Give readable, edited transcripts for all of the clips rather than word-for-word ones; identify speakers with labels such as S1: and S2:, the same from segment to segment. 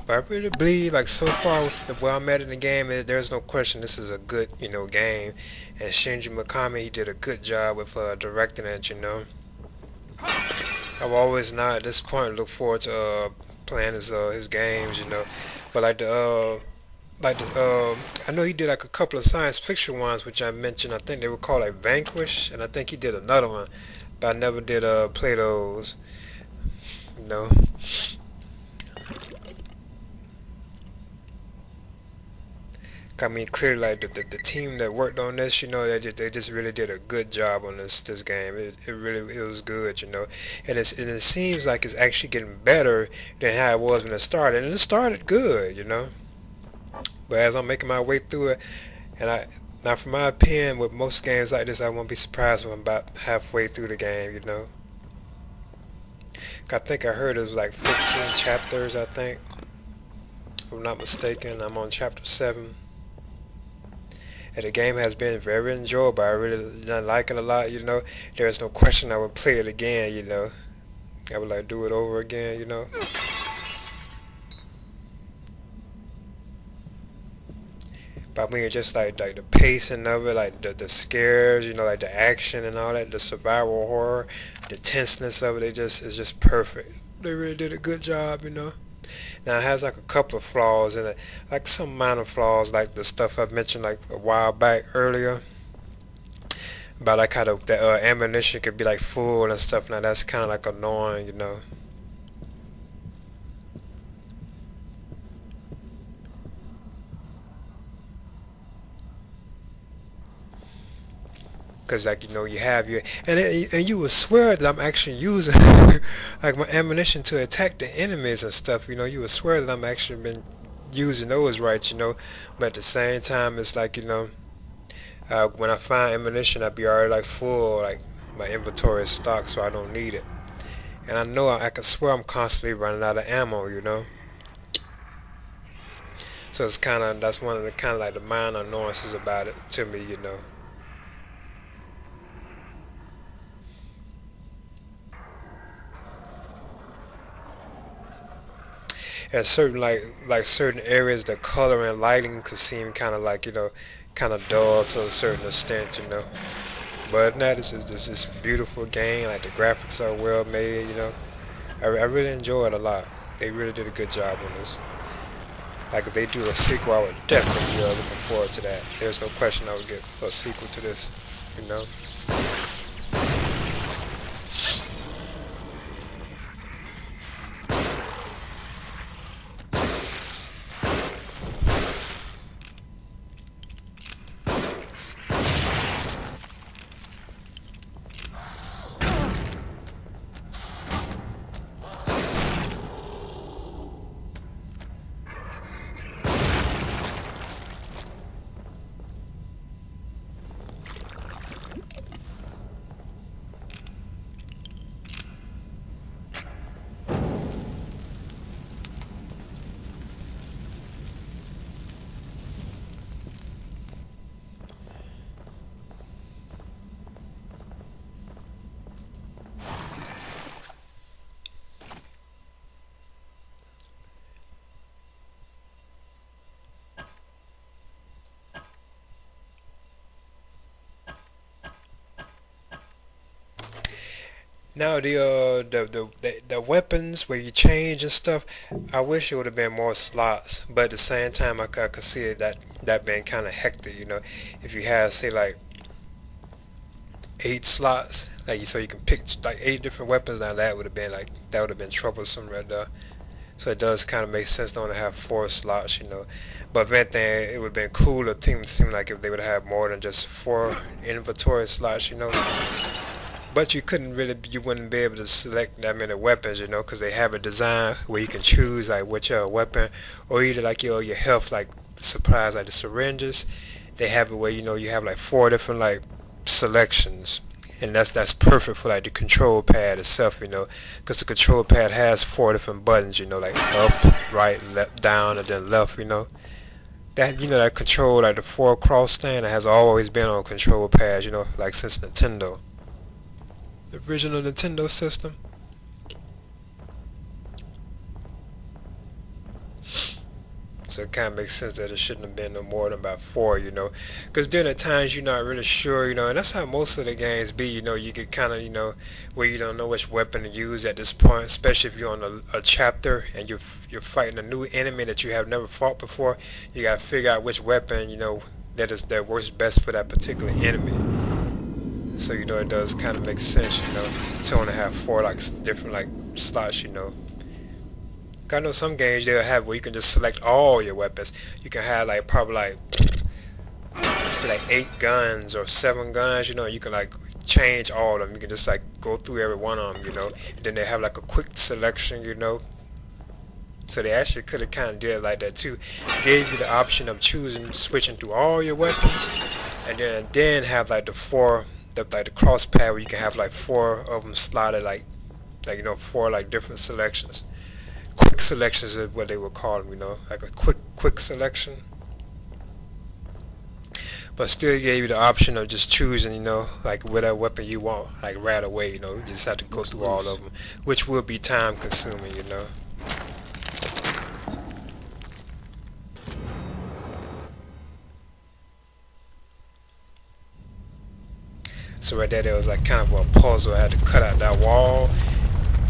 S1: But I really believe, like so far with the where I'm at in the game, there's no question this is a good, game. And Shinji Mikami, he did a good job with directing it. I've always now at this point look forward to playing his games. But I know he did like a couple of science fiction ones, which I mentioned. I think they were called like Vanquish, and I think he did another one, but I never did play those. You know. I mean, clearly, like the team that worked on this, they just really did a good job on this game. It was good. And it seems like it's actually getting better than how it was when it started. And it started good. But as I'm making my way through it, and now from my opinion, with most games like this, I won't be surprised when I'm about halfway through the game. I think I heard it was like 15 chapters. I think, if I'm not mistaken, I'm on chapter 7. And the game has been very enjoyable. I really like it a lot. There's no question I would play it again. I would like do it over again. But I mean, just like the pacing of it, like the scares, like the action and all that, the survival horror, the tenseness of it's just perfect. They really did a good job. Now it has like a couple of flaws in it, like some minor flaws, like the stuff I mentioned like a while back earlier, about like how the ammunition could be like full and stuff. Now that's kind of like annoying. Cause like you have your and you would swear that I'm actually using like my ammunition to attack the enemies and stuff. You would swear that I'm actually been using those right. But at the same time, it's like when I find ammunition, I be already like full, like my inventory is stocked, so I don't need it. And I know I can swear I'm constantly running out of ammo. So that's one of the kind of like the minor annoyances about it to me. And certain like certain areas, the color and lighting could seem kind of like kind of dull to a certain extent. But now this beautiful game. Like the graphics are well made. I really enjoy it a lot. They really did a good job on this. Like if they do a sequel, I would definitely be looking forward to that. There's no question I would get a sequel to this. You know. Now the weapons where you change and stuff, I wish it would have been more slots. But at the same time, I could see that being kind of hectic. If you had say like 8 slots, like so you can pick like 8 different weapons. Now that would have been troublesome right there. So it does kind of make sense to only have 4 slots. But if anything, it would have been cooler. Things seem like if they would have more than just 4 inventory slots. But you wouldn't be able to select that many weapons, because they have a design where you can choose like which weapon, or either like your health like supplies like the syringes. They have it where you have like 4 different like selections, and that's perfect for like the control pad itself, because the control pad has 4 different buttons, like up, right, left, down, and then left. That control like the 4 cross stand that has always been on control pads, like since Nintendo. The original Nintendo system. so it kind of makes sense that it shouldn't have been no more than about 4, because during the times you're not really sure, and that's how most of the games be, you get kind of, where you don't know which weapon to use at this point, especially if you're on a chapter and you're fighting a new enemy that you have never fought before. You got to figure out which weapon, that works best for that particular enemy. So it does kind of make sense, to only have 4 like different like slots. I know some games they'll have where you can just select all your weapons. You can have like probably like say like 8 guns or 7 guns. You can like change all of them. You can just like go through every one of them. And then they have like a quick selection. So they actually could have kind of did it like that too. Gave you the option of switching through all your weapons, and then have like the 4. Like the cross pad where you can have like 4 of them slotted like 4 like different selections. Quick selections is what they would call them, like a quick selection. But still gave you the option of just choosing, like whatever weapon you want, like right away. You just have to go through all of them, which will be time consuming. So right there was like kind of a puzzle. I had to cut out that wall,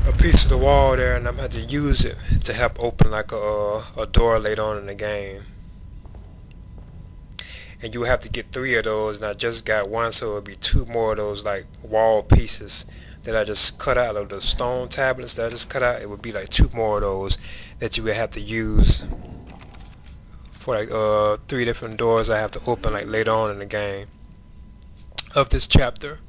S1: a piece of the wall there, and I'm gonna have to use it to help open like a door later on in the game. And you have to get 3 of those, and I just got 1, so it'll be 2 more of those like wall pieces that I just cut out of the stone tablets that I just cut out. It would be like 2 more of those that you would have to use for like 3 different doors I have to open like later on in the game of this chapter.